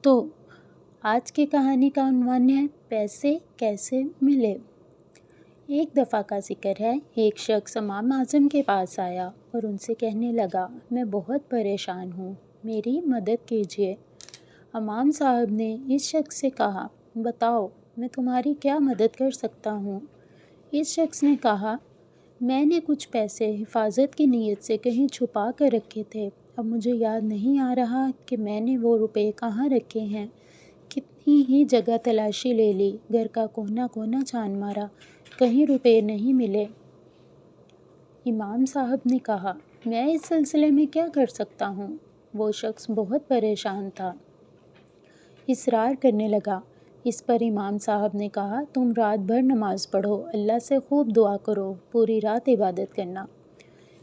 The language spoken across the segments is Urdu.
دوستو، آج کی کہانی کا عنوان ہے پیسے کیسے ملے۔ ایک دفعہ کا ذکر ہے، ایک شخص امام اعظم کے پاس آیا اور ان سے کہنے لگا، میں بہت پریشان ہوں، میری مدد کیجیے۔ امام صاحب نے اس شخص سے کہا، بتاؤ میں تمہاری کیا مدد کر سکتا ہوں۔ اس شخص نے کہا، میں نے کچھ پیسے حفاظت کی نیت سے کہیں چھپا کر رکھے تھے، اب مجھے یاد نہیں آ رہا کہ میں نے وہ روپے کہاں رکھے ہیں۔ کتنی ہی جگہ تلاشی لے لی، گھر کا کونا کونا چھان مارا، کہیں روپے نہیں ملے۔ امام صاحب نے کہا، میں اس سلسلے میں کیا کر سکتا ہوں۔ وہ شخص بہت پریشان تھا، اصرار کرنے لگا۔ اس پر امام صاحب نے کہا، تم رات بھر نماز پڑھو، اللہ سے خوب دعا کرو، پوری رات عبادت کرنا۔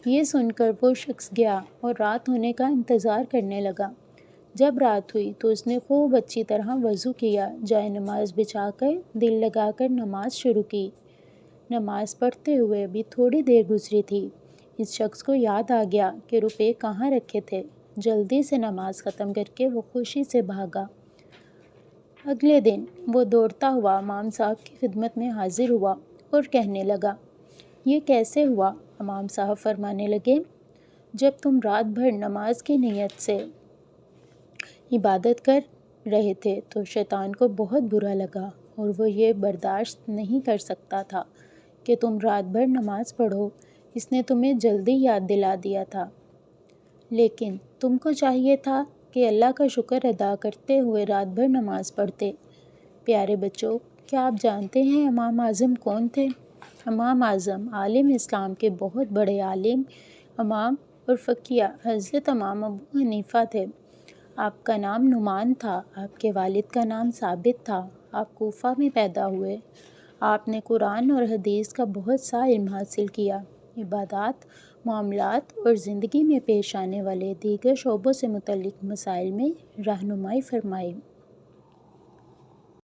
یہ سن کر وہ شخص گیا اور رات ہونے کا انتظار کرنے لگا۔ جب رات ہوئی تو اس نے خوب اچھی طرح وضو کیا، جائے نماز بچھا کر دل لگا کر نماز شروع کی۔ نماز پڑھتے ہوئے ابھی تھوڑی دیر گزری تھی، اس شخص کو یاد آ گیا کہ روپے کہاں رکھے تھے۔ جلدی سے نماز ختم کر کے وہ خوشی سے بھاگا۔ اگلے دن وہ دوڑتا ہوا امام صاحب کی خدمت میں حاضر ہوا اور کہنے لگا، یہ کیسے ہوا؟ امام صاحب فرمانے لگے، جب تم رات بھر نماز کی نیت سے عبادت کر رہے تھے تو شیطان کو بہت برا لگا اور وہ یہ برداشت نہیں کر سکتا تھا کہ تم رات بھر نماز پڑھو۔ اس نے تمہیں جلدی یاد دلا دیا تھا، لیکن تم کو چاہیے تھا کہ اللہ کا شکر ادا کرتے ہوئے رات بھر نماز پڑھتے۔ پیارے بچوں، کیا آپ جانتے ہیں امام اعظم کون تھے؟ امام اعظم عالم اسلام کے بہت بڑے عالم، امام اور فقیہ حضرت امام ابو حنیفہ تھے۔ آپ کا نام نعمان تھا، آپ کے والد کا نام ثابت تھا۔ آپ کوفہ میں پیدا ہوئے۔ آپ نے قرآن اور حدیث کا بہت سا علم حاصل کیا۔ عبادات، معاملات اور زندگی میں پیش آنے والے دیگر شعبوں سے متعلق مسائل میں رہنمائی فرمائی۔